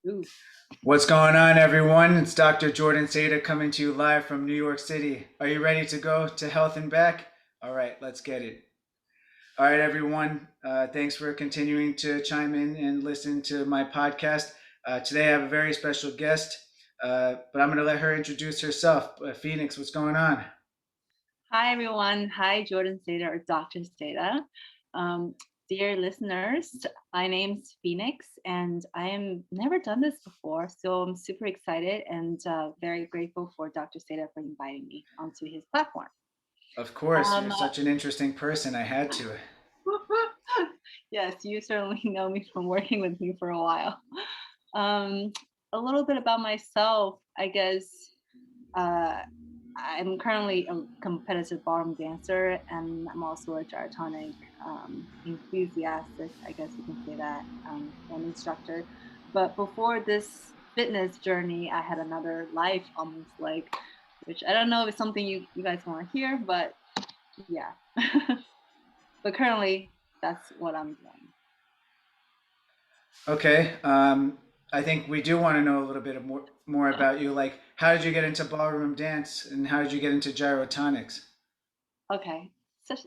Ooh. What's going on, everyone? It's Dr. Jordan Seda coming to you live from New York City. Are you ready to go to health and back? All right, let's get it. All right, everyone. Thanks for continuing to chime in and listen to my podcast. Today, I have a very special guest, but I'm going to let her introduce herself. Phoenix, what's going on? Hi, everyone. Hi, Jordan Seda or Dr. Seda. Um, Dear listeners, my name's Phoenix, and I am never done this before, so I'm super excited and very grateful for Dr. Seda for inviting me onto his platform. Of course, you're Um, such an interesting person. I had to. yes, you certainly know me from working with me for a while. Um, a little bit about myself, I guess. Uh, I'm currently a competitive ballroom dancer, and I'm also a gyrotonic enthusiastic, I guess you can say that, an instructor. But before this fitness journey, I had another life almost like, which I don't know if it's something you guys want to hear, but yeah. But currently, that's what I'm doing. Okay. I think we do want to know a little bit more about you. Like, how did you get into ballroom dance, and how did you get into gyrotonics? Okay.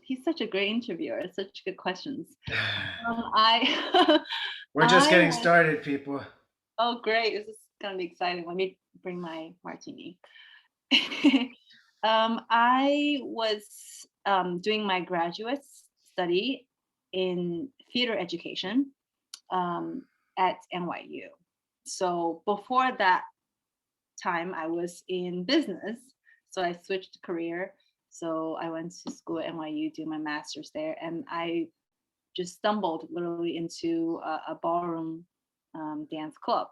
He's such a great interviewer. Such good questions. I We're just I getting was started, people. oh great. This is gonna be exciting. Let me bring my martini. I was doing my graduate study in theater education at NYU. So before that time, I was in business. So I switched career. So I went to school at NYU, do my master's there, and I just stumbled literally into a ballroom dance club,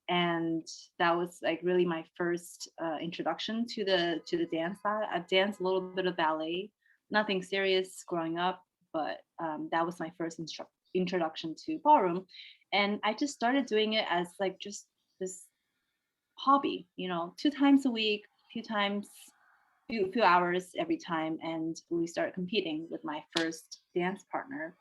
and that was like really my first introduction to the dance side. I've danced a little bit of ballet, nothing serious growing up, but that was my first introduction to ballroom, and I just started doing it as like just this hobby, 2 times a week, few times, few hours every time, and we started competing with my first dance partner,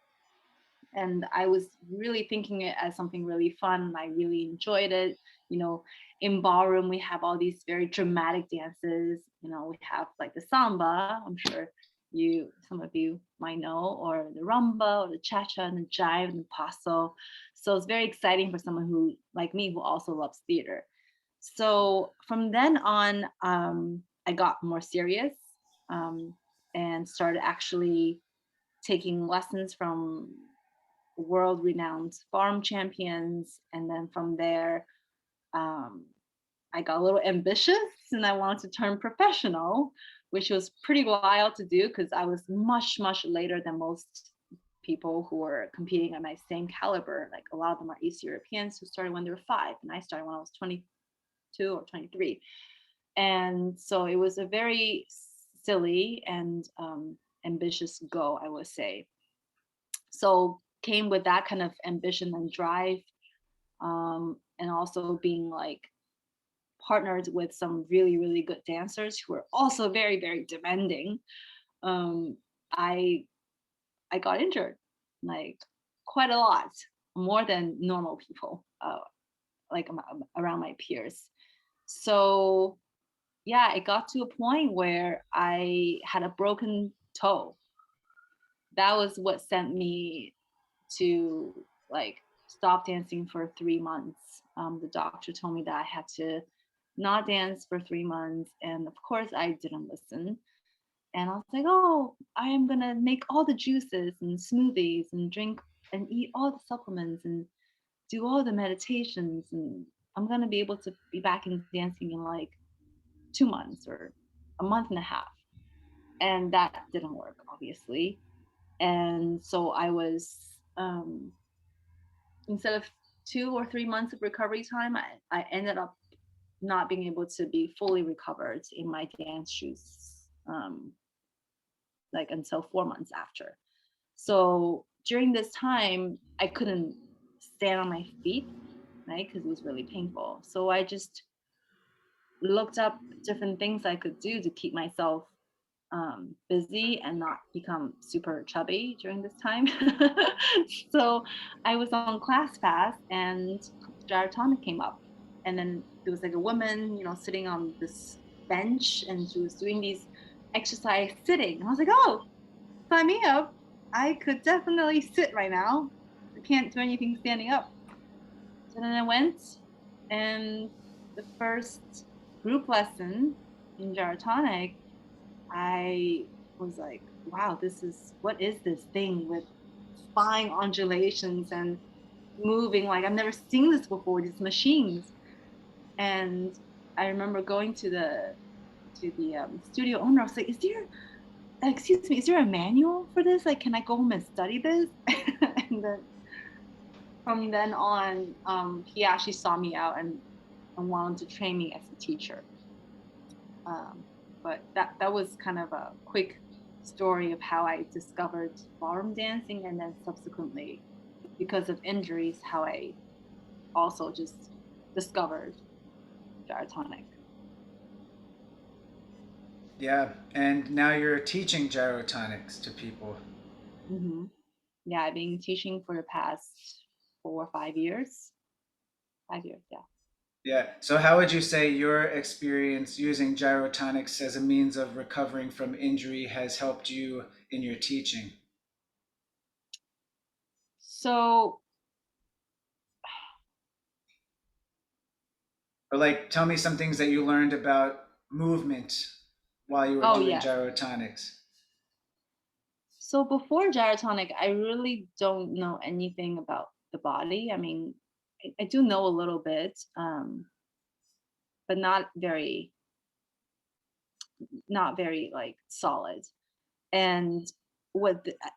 and I was really thinking it as something really fun. I really enjoyed it. You know, in ballroom we have all these very dramatic dances. We have like the samba. I'm sure some of you might know, or the rumba, or the cha-cha, and the jive, and the paso. So it's very exciting for someone who, like me, who also loves theater. So from then on, I got more serious um, and started actually taking lessons from world renowned farm champions. And then from there, um, I got a little ambitious and I wanted to turn professional, which was pretty wild to do because I was much, much later than most people who were competing at my same caliber. Like a lot of them are East Europeans who started when they were 5, and I started when I was 22 or 23. And so it was a very silly and ambitious goal, I would say. So came with that kind of ambition and drive, and also being like partnered with some really really good dancers who are also very very demanding. um, i I got injured, like, quite a lot, more than normal people, like around my peers. So yeah, it got to a point where I had a broken toe. That was what sent me to like stop dancing for 3 months. The doctor told me that I had to not dance for 3 months, and of course I didn't listen. And I was like, oh, I am gonna make all the juices and smoothies and drink and eat all the supplements and do all the meditations, and I'm gonna be able to be back in dancing in like 2 months or a month and a half. And that didn't work, obviously. And so I was instead of 2 or 3 months of recovery time, I ended up not being able to be fully recovered in my dance shoes, like until 4 months after. So during this time, I couldn't stand on my feet, right? Because it was really painful. So I just looked up different things I could do to keep myself busy and not become super chubby during this time. So I was on ClassPass and Gyrotonic came up, and then there was like a woman, sitting on this bench, and she was doing these exercise sitting. And I was like, oh, sign me up. I could definitely sit right now. I can't do anything standing up. So then I went, and the first group lesson in Gyrotonic, I was like, wow, what is this thing with spine undulations and moving? Like, I've never seen this before, these machines. And I remember going to the studio owner. I was like, excuse me, is there a manual for this? Like, can I go home and study this? And then from then on, he actually saw me out and wanted to train me as a teacher. But that was kind of a quick story of how I discovered ballroom dancing, and then subsequently, because of injuries, how I also just discovered gyrotonic. Yeah, and now you're teaching gyrotonics to people. Mm-hmm. Yeah, I've been teaching for the past 4 or 5 years. 5 years, yeah. Yeah. So how would you say your experience using gyrotonics as a means of recovering from injury has helped you in your teaching? So, Or like tell me some things that you learned about movement while you were oh doing yeah. gyrotonics. So before gyrotonic, I really don't know anything about the body. I mean, I do know a little bit, but not very like solid. And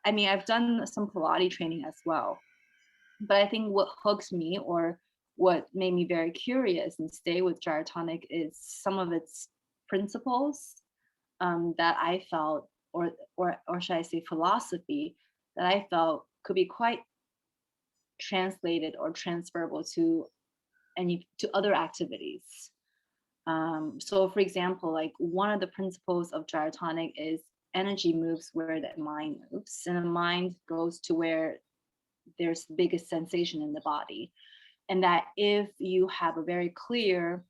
I mean, I've done some Pilates training as well, but I think what hooks me, or what made me very curious and stay with gyrotonic, is some of its principles, that I felt, or should I say philosophy, that I felt could be quite translated or transferable to other activities. So, for example, like one of the principles of gyrotonic is energy moves where the mind moves, and the mind goes to where there's the biggest sensation in the body. And that if you have a very clear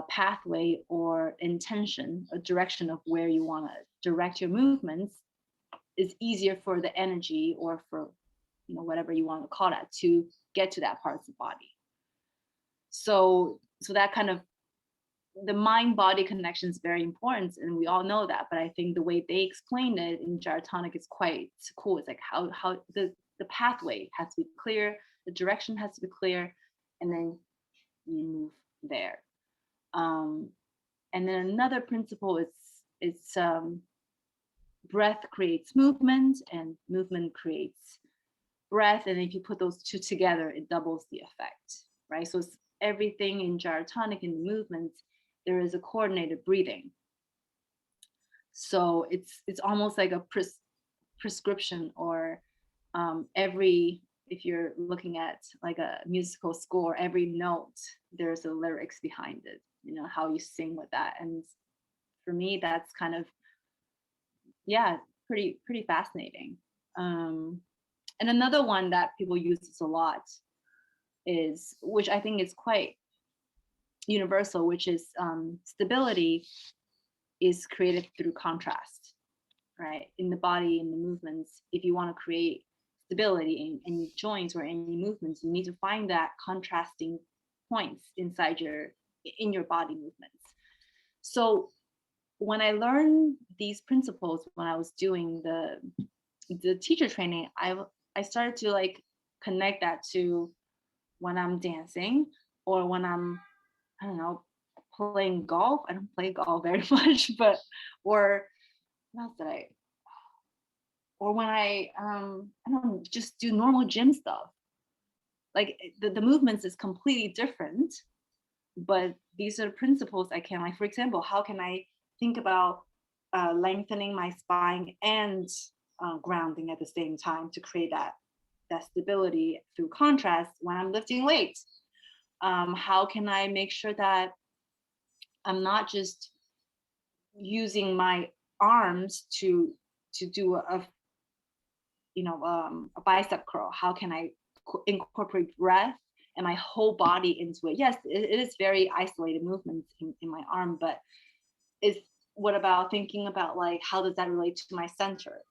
pathway or intention, a direction of where you want to direct your movements, it's easier for the energy, or for whatever you want to call that, to get to that part of the body. So that kind of, the mind body connection is very important, and we all know that. But I think the way they explain it in gyrotonic is quite cool. It's like how the pathway has to be clear, the direction has to be clear, and then you move there. um, and then another principle is, it's breath creates movement, and movement creates breath, and if you put those two together, it doubles the effect, right? So it's everything in gyrotonic, in the movements, there is a coordinated breathing. So it's almost like a prescription, or every, if you're looking at like a musical score, every note, there's a lyrics behind it, how you sing with that. And for me, that's kind of, yeah, pretty fascinating. um and another one that people use a lot is, which I think is quite universal, which is, stability is created through contrast, right? In the body, in the movements, if you want to create stability in any joints or any movements, you need to find that contrasting points in your body movements. So when I learned these principles, when I was doing the teacher training, I started to like connect that to when I'm dancing, or when I'm, I don't know, playing golf. I don't play golf very much, but, or what else did I, or when I don't, just do normal gym stuff. Like the movements is completely different, but these are principles I can, like, for example, how can I think about lengthening my spine and grounding at the same time to create that stability through contrast when I'm lifting weights. How can I make sure that I'm not just using my arms to do a bicep curl? How can I incorporate breath and my whole body into it. Yes, it is very isolated movements in my arm, but it's what about thinking about like how does that relate to my center?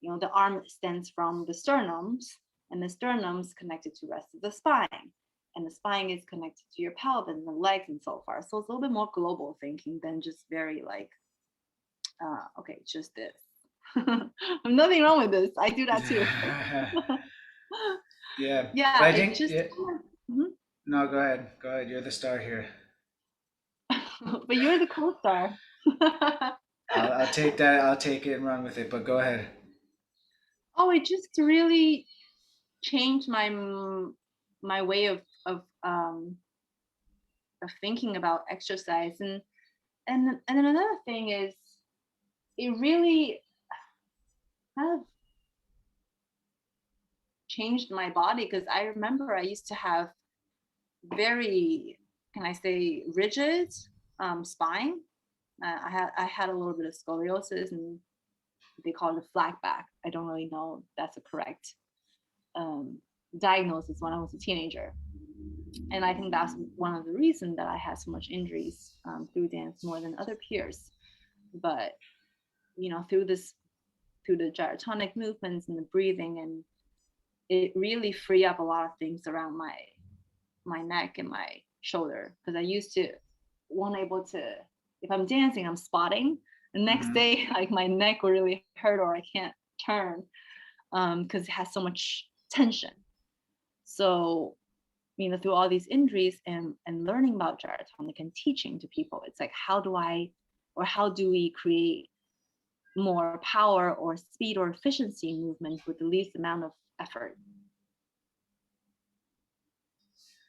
You know, the arm extends from the sternums, and the sternum's connected to the rest of the spine. And the spine is connected to your pelvis and the legs and so far. So it's a little bit more global thinking than just very like, okay, it's just this. Nothing wrong with this. I do that too. Yeah, but Yeah, I it think just yeah. No, go ahead. Go ahead. You're the star here. but you're the co-star. I'll take that. I'll take it and run with it. But go ahead. Oh, it just really changed my way of thinking about exercise. And then another thing is it really kind of changed my body, because I remember I used to have very, can I say, rigid spine. I had a little bit of scoliosis, and they call it a flat back. I don't really know if that's a correct um, diagnosis when I was a teenager. And I think that's one of the reasons that I had so much injuries through dance more than other peers. But through the gyrotonic movements and the breathing, and it really free up a lot of things around my neck and my shoulder, because I used to want able to, if I'm dancing, I'm spotting. The next day, like my neck will really hurt or I can't turn because it has so much tension. So, through all these injuries and learning about gyrotonic and teaching to people, it's like, how do we create more power or speed or efficiency movement with the least amount of effort?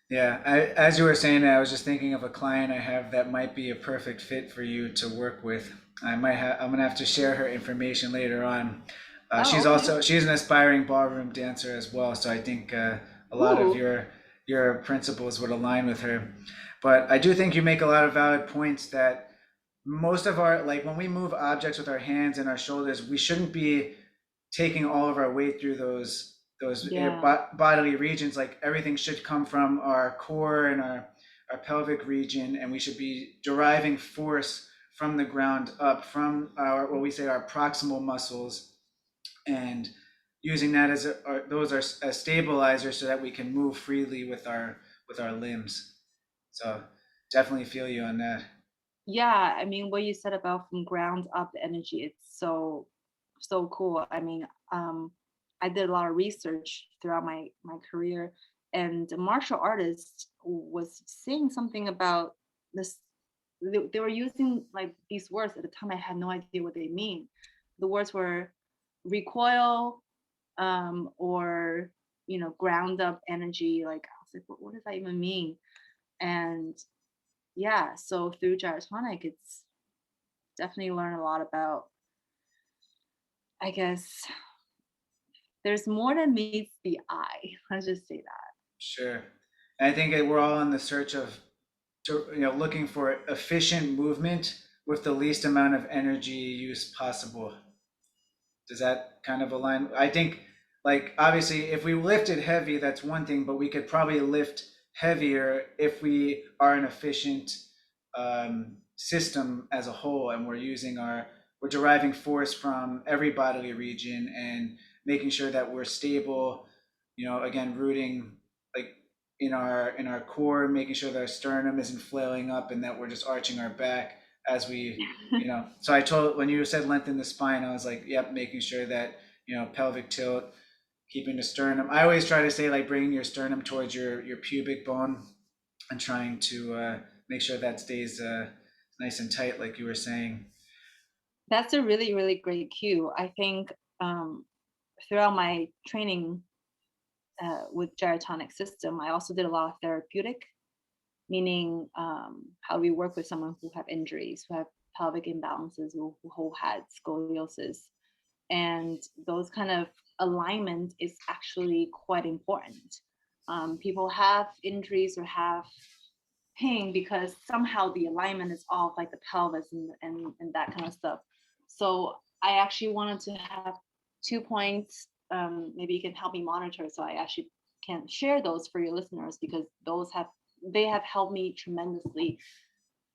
Yeah, as you were saying that, I was just thinking of a client I have that might be a perfect fit for you to work with. I'm gonna have to share her information later on. Oh, okay. She's an aspiring ballroom dancer as well, so I think a lot of Ooh, your principles would align with her. But I do think you make a lot of valid points that most of our, like when we move objects with our hands and our shoulders, we shouldn't be taking all of our weight through those yeah. bodily regions. Like everything should come from our core and our pelvic region, and we should be deriving force from the ground up, from our, what we say, our proximal muscles, and using that as those are as stabilizers so that we can move freely with our limbs. So definitely feel you on that. Yeah, what you said about from ground up energy, it's so cool. I did a lot of research throughout my career, and a martial artist was saying something about this. They were using like these words at the time. I had no idea what they mean. The words were recoil, or ground up energy. Like I was like, what does that even mean? And yeah, so through Gyrotonic, it's definitely learn a lot about, I guess, there's more than meets the eye. Let's just say that. Sure. And I think that we're all in the search of, looking for efficient movement with the least amount of energy use possible. Does that kind of align? I think, like, obviously, if we lifted heavy, that's one thing, but we could probably lift heavier if we are an efficient system as a whole, and we're deriving force from every bodily region and making sure that we're stable. Again, rooting like in our core, making sure that our sternum isn't flailing up and that we're just arching our back as we so I told, when you said lengthen the spine, I was like, yep, making sure that pelvic tilt, keeping the sternum. I always try to say, like, bringing your sternum towards your pubic bone and trying to make sure that stays nice and tight, like you were saying. That's a really, really great cue. I think um, throughout my training with Gyrotonic system, I also did a lot of therapeutic, meaning how we work with someone who have injuries, who have pelvic imbalances, who had scoliosis, and those kind of alignment is actually quite important. People have injuries or have pain because somehow the alignment is off, like the pelvis and that kind of stuff. So I actually wanted to have 2 points. Maybe you can help me monitor. So I actually can share those for your listeners, because they have helped me tremendously,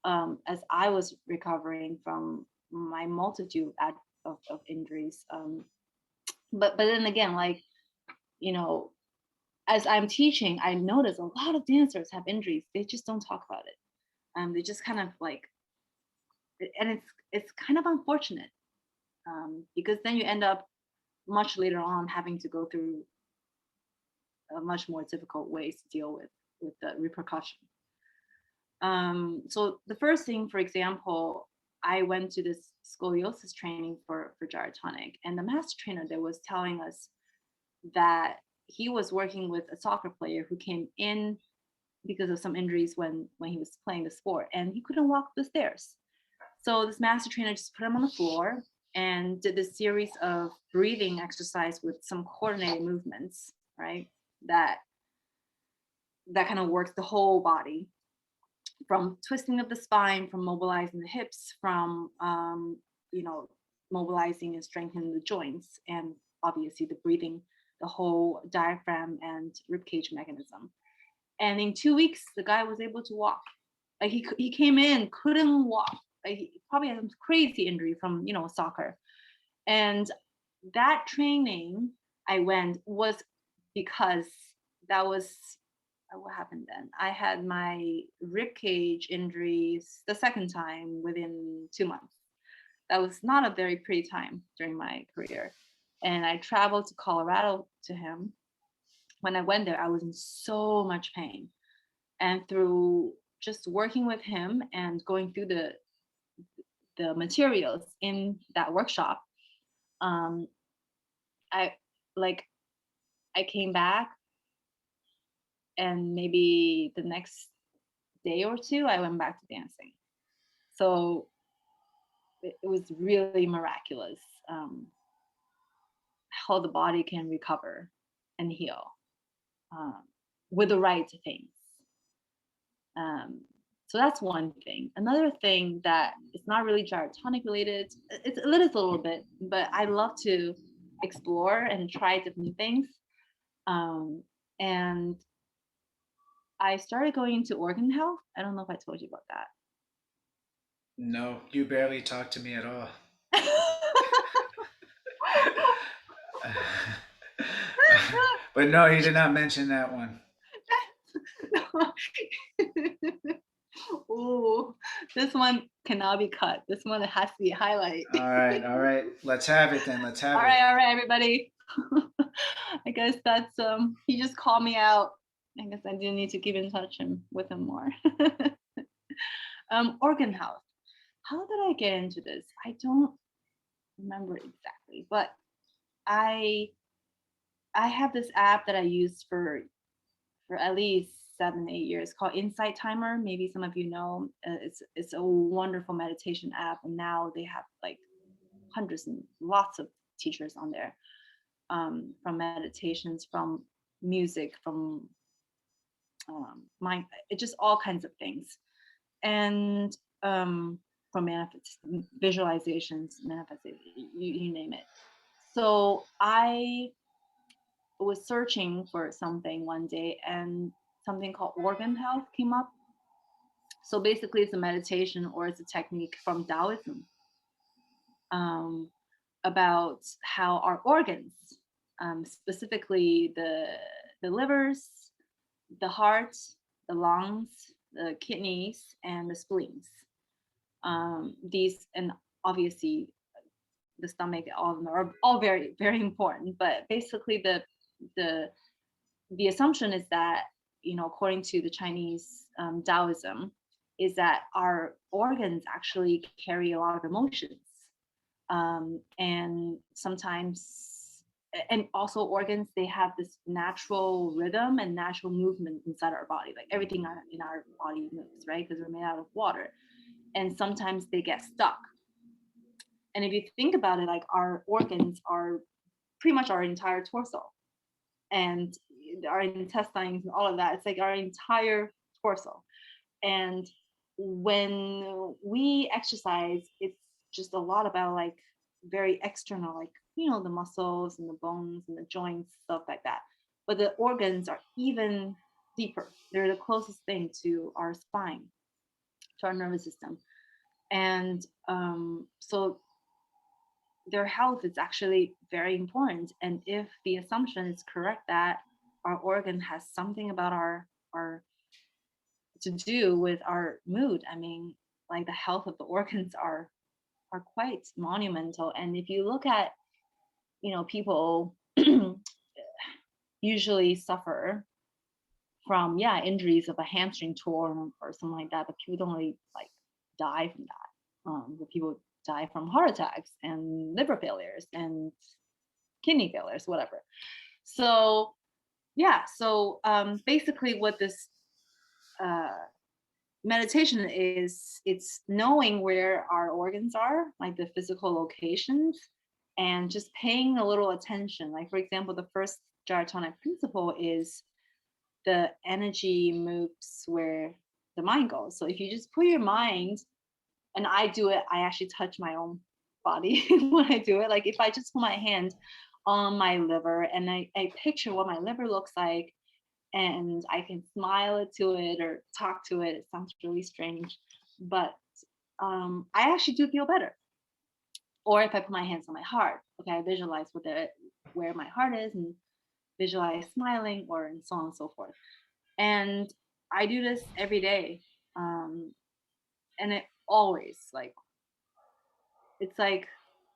as I was recovering from my multitude of injuries. But then again, like, you know, as I'm teaching, I notice a lot of dancers have injuries. They just don't talk about it. They just kind of like, and it's kind of unfortunate, because then you end up much later on having to go through much more difficult ways to deal with the repercussion. So the first thing, for example, I went to this scoliosis training for Gyrotonic, and the master trainer there was telling us that he was working with a soccer player who came in because of some injuries when he was playing the sport, and he couldn't walk up the stairs. So this master trainer just put him on the floor and did this series of breathing exercise with some coordinated movements, right? That kind of works the whole body, from twisting of the spine, from mobilizing the hips, from you know, mobilizing and strengthening the joints, and obviously the breathing, the whole diaphragm and ribcage mechanism. And in 2 weeks, the guy was able to walk. Like he came in, couldn't walk. Like he probably had some crazy injury from, you know, soccer. And that training I went was because that was what happened then. I had my rib cage injuries the second time within 2 months. That was not a very pretty time during my career. And I traveled to Colorado to him. When I went there, I was in so much pain. And through just working with him and going through the materials in that workshop, um, I like I came back, and maybe the next day or two, I went back to dancing. So it was really miraculous, how the body can recover and heal, um, with the right things. Um, so that's one thing. Another thing that is not really gyrotonic related, it is a little bit, but I love to explore and try different things. Um, and I started going into organ health. I don't know if I told you about No, you barely talk to me at all. that. But no, you did not mention that one. Ooh, this one cannot be cut. This one has to be a highlight. All right. Let's have it then. Let's have it. All right, everybody. I guess that's he just called me out. I guess I do need to keep in touch with him more. Organ health. How did I get into this? I don't remember exactly, but I I have this app that I use for at least 7 8 years called Insight Timer. Maybe some of you know. It's a wonderful meditation app, and now they have like hundreds and lots of teachers on there, from meditations, from music, from mind, it just all kinds of things, and from visualizations, manifestation, you name it. So I was searching for something one day, and something called organ health came up. So basically, it's a meditation or it's a technique from Taoism, um, about how our organs, specifically the livers, the heart, the lungs, the kidneys, and the spleens. These, and obviously the stomach, all of them are all very very important. But basically, the the assumption is that, you know, according to the Chinese Taoism, is that our organs actually carry a lot of emotions, and sometimes, and also organs, they have this natural rhythm and natural movement inside our body. Like everything in our body moves, right? Because we're made out of water, and sometimes they get stuck. And if you think about it, like our organs are pretty much our entire torso, and our intestines and all of that. It's like our entire torso. And when we exercise, it's just a lot about like very external, like, you know, the muscles and the bones and the joints, stuff like that. but the organs are even deeper. They're the closest thing to our spine, to our nervous system. And so their health is actually very important. And if the assumption is correct that our organ has something about our to do with our mood, I mean, like the health of the organs are quite monumental. And if you look at, people usually suffer from injuries of a hamstring torn or something like that, but people don't really like die from that. But people die from heart attacks and liver failures and kidney failures, whatever. So basically what this uh, meditation is, it's knowing where our organs are, like the physical locations, and just paying a little attention. Like, for example, the first gyrotonic principle is the energy moves where the mind goes. So if you just put your mind, and I do it, I actually touch my own body when I do it. Like if I just put my hand on my liver and I picture what my liver looks like, and I can smile to it or talk to it. It sounds really strange, but I actually do feel better. Or if I put my hands on my heart, okay, I visualize where my heart is and visualize smiling, or and so on and so forth. And I do this every day, and it always it's like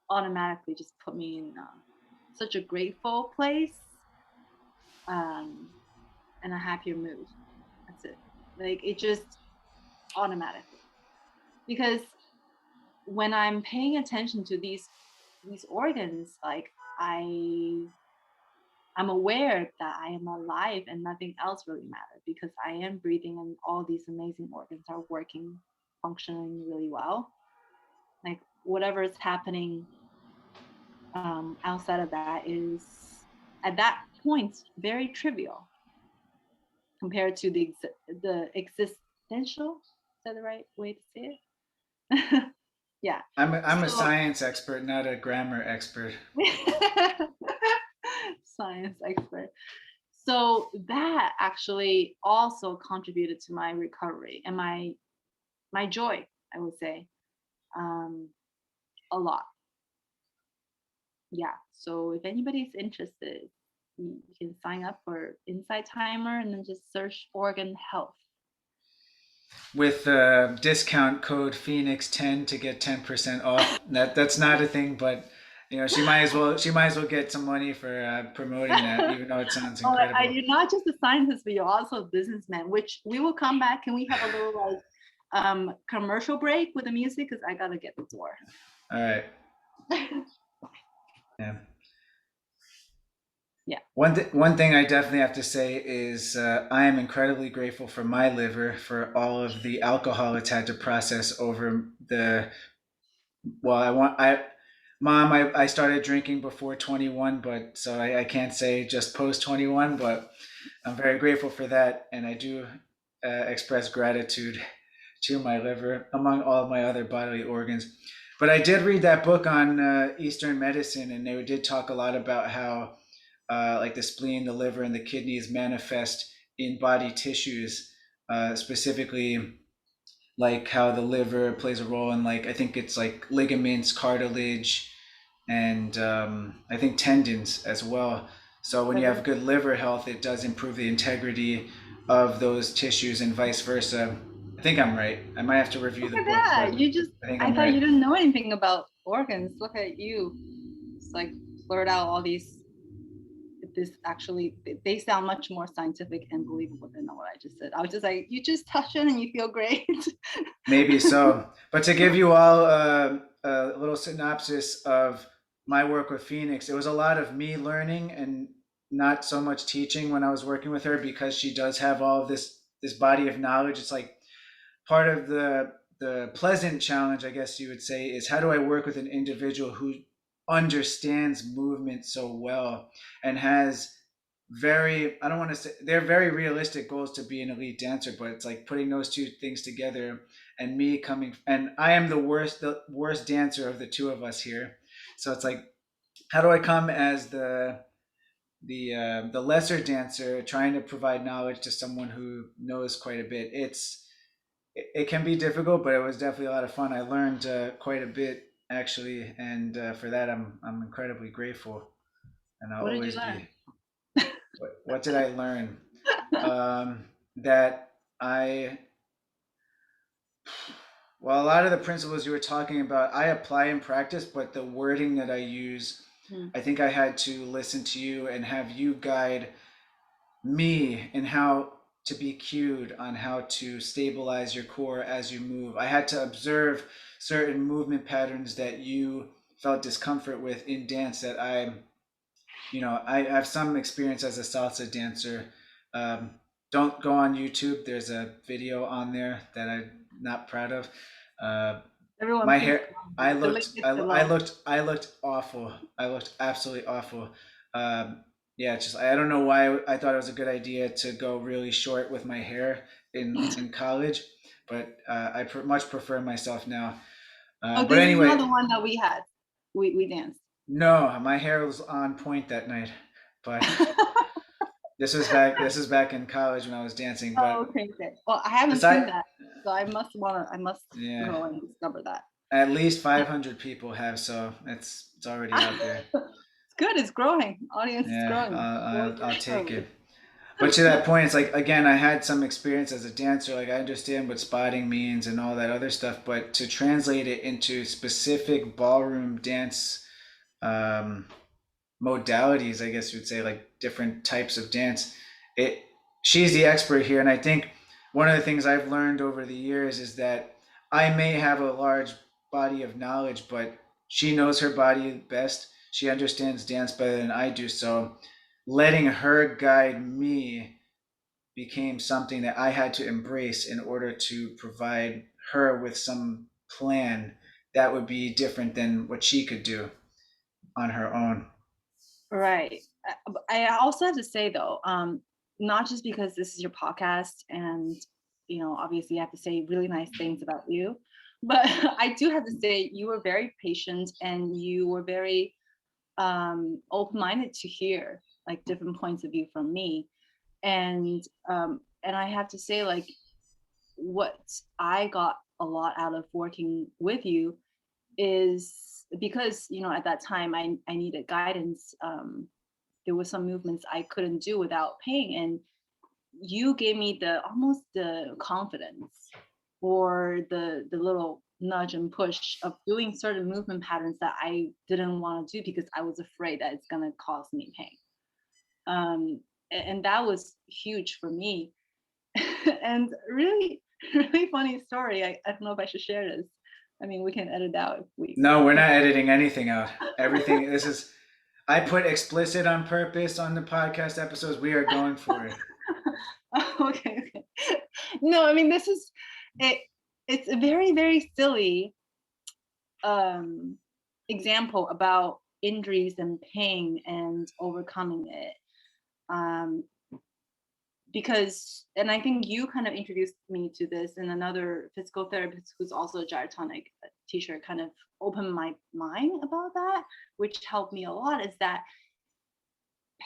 automatically just put me in such a grateful place, um, and a happier mood. That's it. Like it just automatically, because when I'm paying attention to these organs, like I'm aware that I am alive and nothing else really matters, because I am breathing and all these amazing organs are working, functioning really well. Like whatever is happening outside of that is at that point very trivial compared to the existential. Is that the right way to say it? Yeah. I'm a So science expert, not a grammar expert. science expert. So that actually also contributed to my recovery and my joy, I would say, um, a lot. Yeah. So if anybody's interested, you can sign up for Insight Timer and then just search organ health. With discount code Phoenix 10 to get 10% off. That's not a thing, but she might as well get some money for promoting that, even though it sounds Oh, incredible. you're not just a scientist, but you're also a businessman, which we will come back. Can we have a little commercial break with the music? Because I gotta get the door. All right. Yeah. Yeah. One thing I definitely have to say is I am incredibly grateful for my liver for all of the alcohol it's had to process over the well, mom, I started drinking before 21, but so I can't say just post 21, but I'm very grateful for that. And I do express gratitude to my liver, among all my other bodily organs. But I did read that book on Eastern medicine, and they did talk a lot about how, like the spleen, the liver, and the kidneys manifest in body tissues, specifically like how the liver plays a role in, like, I think it's like ligaments, cartilage, and I think tendons as well. So when you have good liver health, it does improve the integrity of those tissues and vice versa. I think I'm right. I might have to review Look the at book, but that. I think I I'm thought right. you didn't know anything about organs. Look at you. Just like blurt out all these. This actually, they sound much more scientific and believable than what I just said. I was just like, you just touch it and you feel great. Maybe so. But to give you all a little synopsis of my work with Phoenix, it was a lot of me learning and not so much teaching when I was working with her, because she does have all of this body of knowledge. It's like part of the pleasant challenge, I guess you would say, is how do I work with an individual who understands movement so well and has very, I don't want to say, they're very realistic goals to be an elite dancer, but it's like putting those two things together, and me coming, and I am the worst dancer of the two of us here. So it's like, how do I come as the lesser dancer trying to provide knowledge to someone who knows quite a bit. It can be difficult, but it was definitely a lot of fun. I learned quite a bit actually, and for that I'm incredibly grateful, and I'll What did you always learn? be. What did I learn? That I Well, a lot of the principles you were talking about, I apply in practice, but the wording that I use, Hmm. I think I had to listen to you and have you guide me in how to be cued on how to stabilize your core as you move. I had to observe certain movement patterns that you felt discomfort with in dance that I have some experience as a salsa dancer. Um, don't go on YouTube. There's a video on there that I'm not proud of. Uh, Everyone, my please hair, go on I there. The link looked, is I below. looked, I looked awful. I looked absolutely awful. Yeah, just I don't know why I thought it was a good idea to go really short with my hair in college, but much prefer myself now. Oh, But this is not anyway, the one that we had. We danced. no, my hair was on point that night, but this is back in college when I was dancing. Oh, But okay, okay. Well, I haven't seen beside, that, so I must yeah, go and discover that. at least 500 people have, so it's already out there. It's good. It's growing. Audience is Yeah, growing slowly I'll but take surely. it. But to that point, it's like again, I had some experience as a dancer. Like I understand what spotting means and all that other stuff, but to translate it into specific ballroom dance um, modalities, I guess you would say, like different types of dance. It She's the expert here, and I think one of the things I've learned over the years is that I may have a large body of knowledge, but she knows her body best. She understands dance better than I do, so letting her guide me became something that I had to embrace in order to provide her with some plan that would be different than what she could do on her own. Right. I also have to say though, not just because this is your podcast and obviously you have to say really nice things about you, but I do have to say you were very patient and you were very open-minded to hear like different points of view from me. And I have to say, like, what I got a lot out of working with you is because at that time I needed guidance. There were some movements I couldn't do without pain, and you gave me the almost the confidence or the little nudge and push of doing certain movement patterns that I didn't want to do because I was afraid that it's going to cause me pain. And that was huge for me. And really, really funny story. I don't know if I should share this. I mean, we can edit out if we No, we're if not editing anything out. Everything, this is, I put explicit on purpose on the podcast episodes. We are going for it. okay, okay. No, I mean this is it. It's a very very silly um, example about injuries and pain and overcoming it. Um, because, and I think you kind of introduced me to this, and another physical therapist who's also a gyrotonic teacher kind of opened my mind about that, which helped me a lot. Is that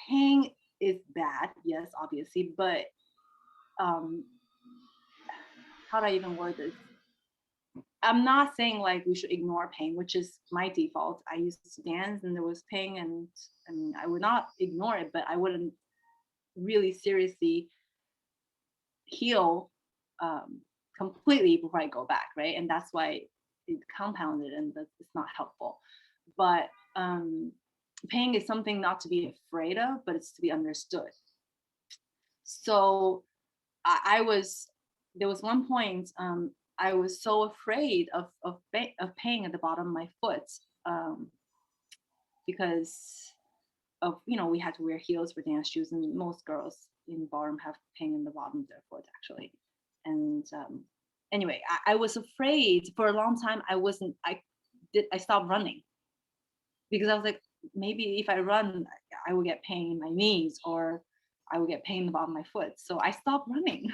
pain is bad, yes, obviously, but um, how do I even word this? I'm not saying like we should ignore pain, which is my default. I used to dance and there was pain, and I mean, I would not ignore it, but I wouldn't really seriously heal um, completely before I go back, right? And that's why it compounded and it's not helpful. But pain is something not to be afraid of, but it's to be understood. So I was, there was one point I was so afraid of pain at the bottom of my foot um, because of we had to wear heels for dance shoes, and most girls in ballroom have pain in the bottom of their foot actually. And anyway, I was afraid for a long time. I stopped running because I was like, maybe if I run, I will get pain in my knees or I will get pain in the bottom of my foot. So I stopped running.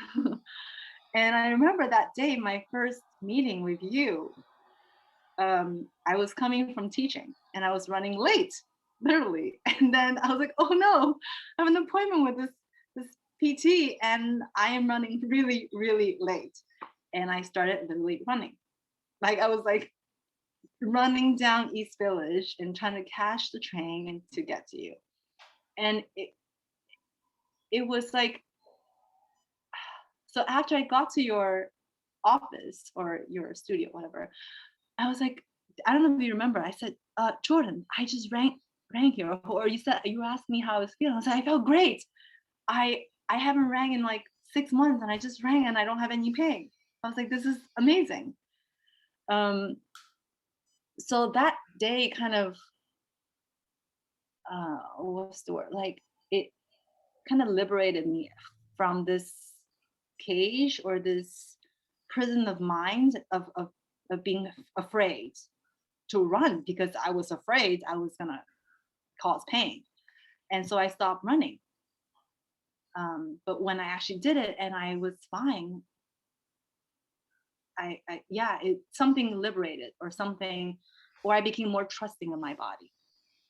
And I remember that day, my first meeting with you, I was coming from teaching and I was running late. literally. And then I was like, oh no, I have an appointment with this PT and I am running really, really late. And I started literally running. Like I was like running down East Village and trying to catch the train and to get to you. And it was like, so after I got to your office or your studio, whatever, I was like, I don't know if you remember, I said, Jordan, I just ran here. Or you asked me how I was feeling. I said, I felt great. I haven't rang in like 6 months and I just rang and I don't have any pain. I was like, this is amazing. So that day kind of, what's the word? Like it kind of liberated me from this cage or this prison of mind of being afraid to run because I was afraid I was gonna cause pain. And so I stopped running. But when I actually did it and I was fine, yeah, it something liberated or something, or I became more trusting of my body.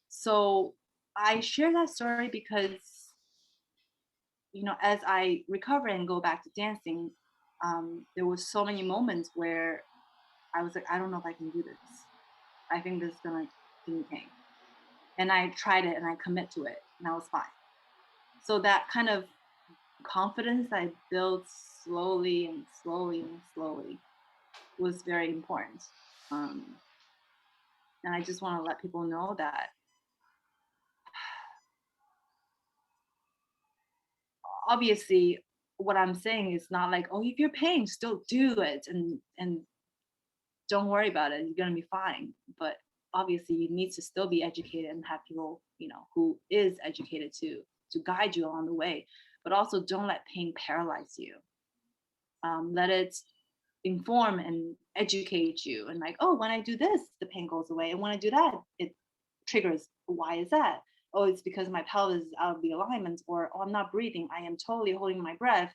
So I share that story because, as I recover and go back to dancing, there was so many moments where I was like, I don't know if I can do this. I think this is gonna give me pain. And I tried it and I commit to it and I was fine. So that kind of confidence I built slowly and slowly and slowly was very important. And I just want to let people know that obviously what I'm saying is not like, oh, if you're paying, still do it and don't worry about it. You're gonna be fine. But obviously you need to still be educated and have people, who is educated to guide you along the way. But also don't let pain paralyze you. Let it inform and educate you. And like, oh, when I do this, the pain goes away. And when I do that, it triggers. Why is that? Oh, it's because my pelvis is out of the alignment, or oh, I'm not breathing. I am totally holding my breath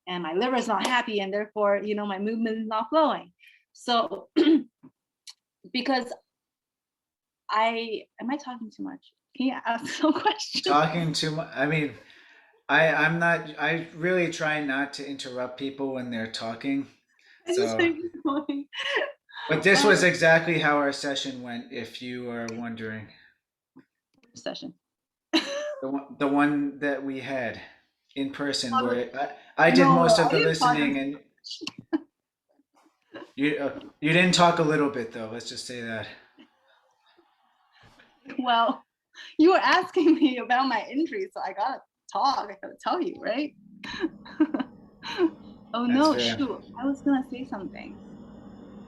and my liver is not happy. And therefore, my movement is not flowing. So because am I talking too much? Can you ask some questions? Talking too much. I mean, I'm not. I really try not to interrupt people when they're talking. I just So, think it's going. but this was exactly how our session went. If you are wondering, Session. the one that we had in person, where I did No, most I of the didn't talk. listening, and you didn't talk a little bit though. Let's just say that. Well, you were asking me about my injury, so I gotta talk. I gotta tell you, right? Oh That's no, fair. shoot! I was gonna say something.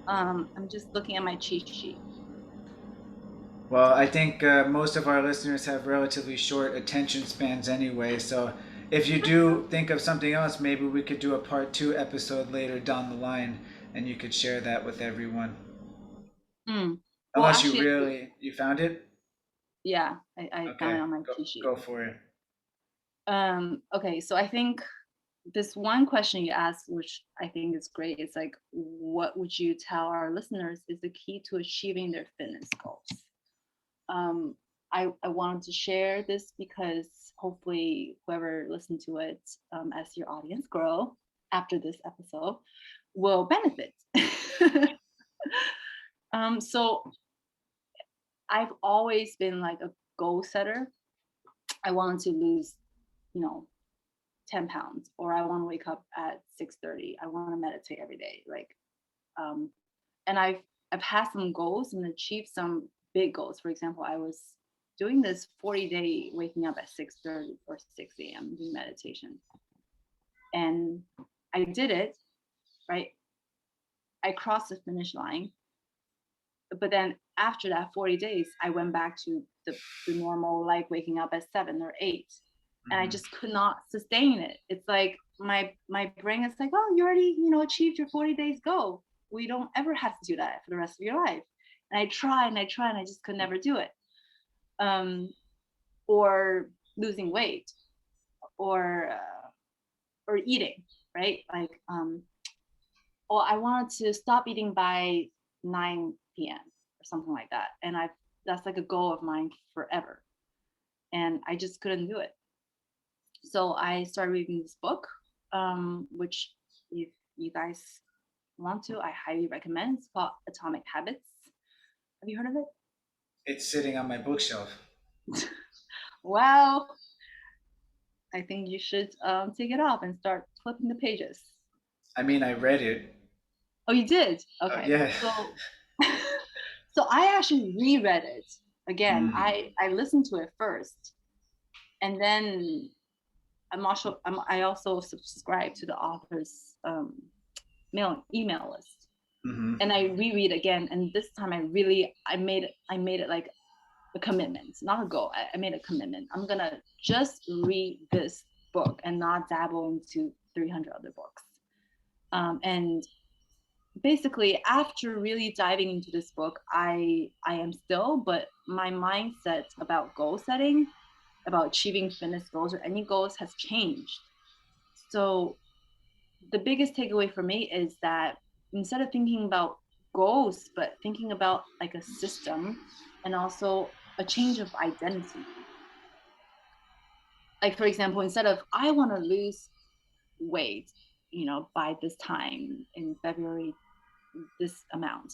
I'm just looking at my cheat sheet. Well, I think most of our listeners have relatively short attention spans anyway. So if you do think of something else, maybe we could do a part two episode later down the line, and you could share that with everyone. Well, Unless you actually, really you found it. yeah, I found Okay, it on my go cheat sheet. go for it. Okay, so I think this one question you asked, which I think is great, is like, what would you tell our listeners is the key to achieving their fitness goals? I wanted to share this because hopefully whoever listened to it, as your audience grow after this episode, will benefit. So I've always been like a goal setter. I wanted to lose, you know, 10 pounds, or I want to wake up at 6:30. I want to meditate every day. Um, and I've had some goals and achieved some big goals. For example, I was doing this 40-day waking up at 6:30 or 6 a.m. doing meditation. And I did it, right? I crossed the finish line. But then after that 40 days, I went back to the normal, like waking up at 7 or 8. And I just could not sustain it. It's like my brain is like, oh, you already, achieved your 40 days goal. We don't ever have to do that for the rest of your life. And I try and I try and I just could never do it. Or losing weight, or eating, right? Like, well, I wanted to stop eating by 9 p.m. or something like that. And I've That's like a goal of mine forever. And I just couldn't do it. So I started reading this book, which if you guys want to, I highly recommend. It's called Atomic Habits. Have you heard of It's sitting on my bookshelf. it? Well, I think you should take it off and start flipping the pages. I mean, I read it. Oh, you did? Okay. Yeah. So so I actually reread it again. Mm. I listened to it first, and then I also subscribe to the author's email list, Mm-hmm. and I reread again. And this time I made it like a commitment, not a goal. I made a commitment. I'm gonna just read this book and not dabble into 300 other books. And basically, after really diving into this book, I am still, but my mindset about goal setting, about achieving fitness goals or any goals has changed. So the biggest takeaway for me is that instead of thinking about goals, but thinking about like a system and also a change of identity. Like for example, instead of I want to lose weight, by this time in February, this amount.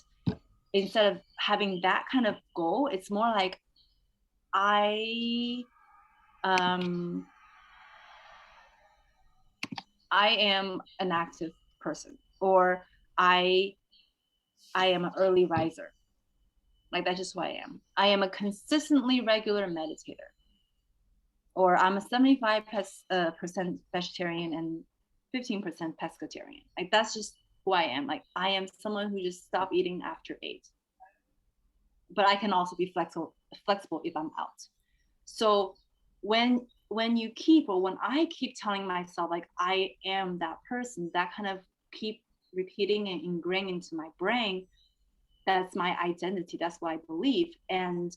Instead of having that kind of goal, it's more like I um I am an active person, or I I am an early riser. Like that's just who I am. I am a consistently regular meditator, or I'm a 75% vegetarian and 15% pescatarian. Like that's just who I am. Like I am someone who just stopped eating after 8. But I can also be flexible if I'm out. So when you keep, or when I keep telling myself like I am that person, that kind of keep repeating and ingraining into my brain, that's my identity, that's what I believe. And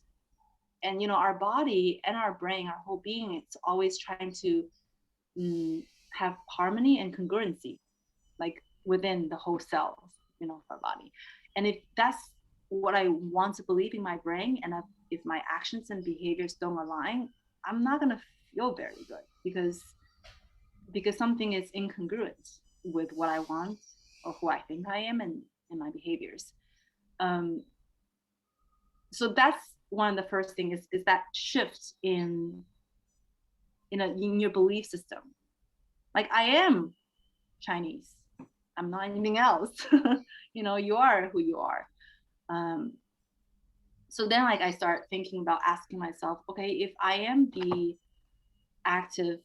our body and our brain, our whole being, it's always trying to have harmony and congruency, like within the whole cells, of our body. And if that's what I want to believe in my brain, and if my actions and behaviors don't align, I'm not gonna feel very good, because something is incongruent with what I want or who I think I am, and my behaviors. Um, so that's one of the first things is that shift in your belief system. Like I am Chinese. I'm not anything else. You are who you are. Um, so then like I start thinking about asking myself, okay, if I am the active,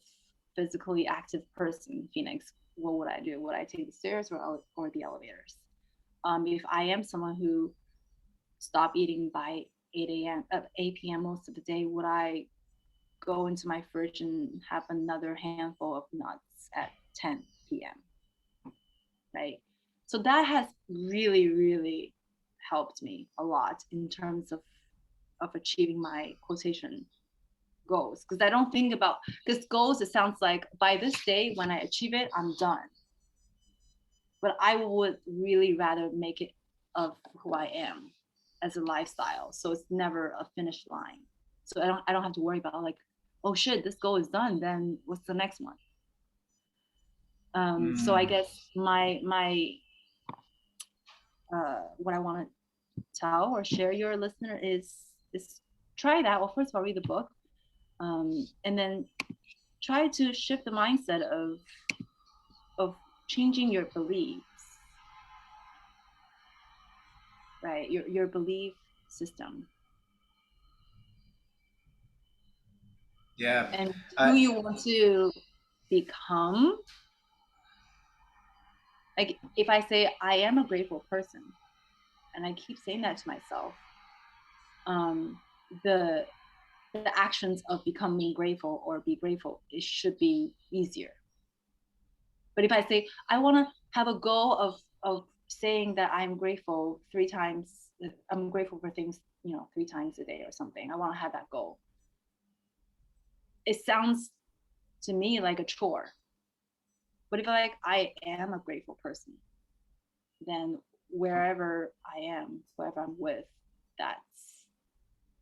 physically active person, Phoenix, what would I do? Would I take the stairs or the elevators? If I am someone who stop eating by 8 p.m. most of the day, would I go into my fridge and have another handful of nuts at 10 p.m.? Right. So that has really, really helped me a lot in terms of achieving my quotation goals. Because I don't think about, because goals, it sounds like by this day when I achieve it, I'm done. But I would really rather make it of who I am as a lifestyle. So it's never a finish line. So I don't have to worry about like, oh shit, this goal is done. Then what's the next one? So I Mm. guess my what I want to tell or share your listener is try that. Well, first of all, read the book, and then try to shift the mindset of changing your beliefs, right? Your belief system, Yeah. and who I you want to become. Like if I say I am a grateful person, and I keep saying that to myself, um, the the actions of becoming grateful or be grateful, it should be easier. But if I say I want to have a goal of saying that I'm grateful 3 times, I'm grateful for things, 3 times a day or something. I want to have that goal. It sounds to me like a chore. But if I am a grateful person, then wherever I am, whoever I'm with, that's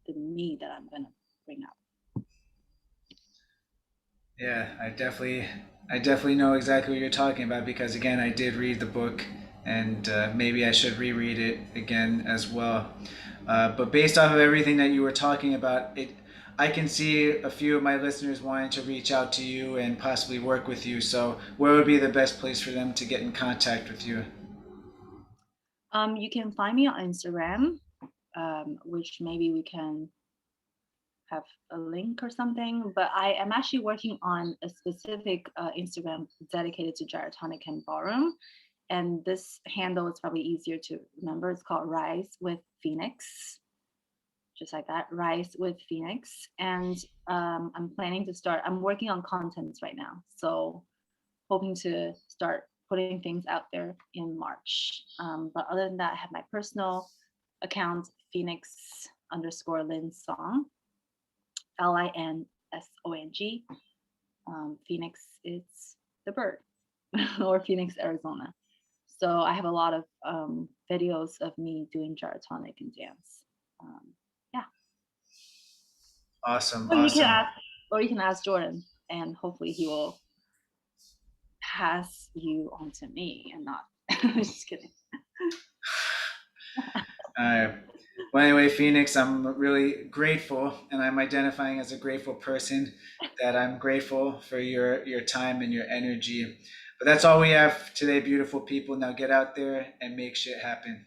the me that I'm gonna bring up. Yeah, I definitely know exactly what you're talking about because again, I did read the book, and maybe I should reread it again as well. But based off of everything that you were talking about, I can see a few of my listeners wanting to reach out to you and possibly work with you. So, where would be the best place for them to get in contact with you? You can find me on Instagram, which maybe we can have a link or something. But I am actually working on a specific Instagram dedicated to Gyrotonic and Ballroom. And this handle is probably easier to remember. It's called Rise with Phoenix, just like that, Rise with Phoenix. And I'm planning to start, I'm working on contents right now. So hoping to start putting things out there in March. But other than that, I have my personal account, Phoenix underscore Linsong, Linsong. Phoenix is the bird, or Phoenix, Arizona. So I have a lot of videos of me doing gyrotonic and dance. Yeah, Awesome, or you can awesome. ask, or you can ask Jordan, and hopefully he will pass you on to me and not. Just kidding. Uh, well, anyway, Phoenix, I'm really grateful, and I'm identifying as a grateful person that I'm grateful for your time and your energy. But that's all we have today, beautiful people. Now get out there and make shit happen.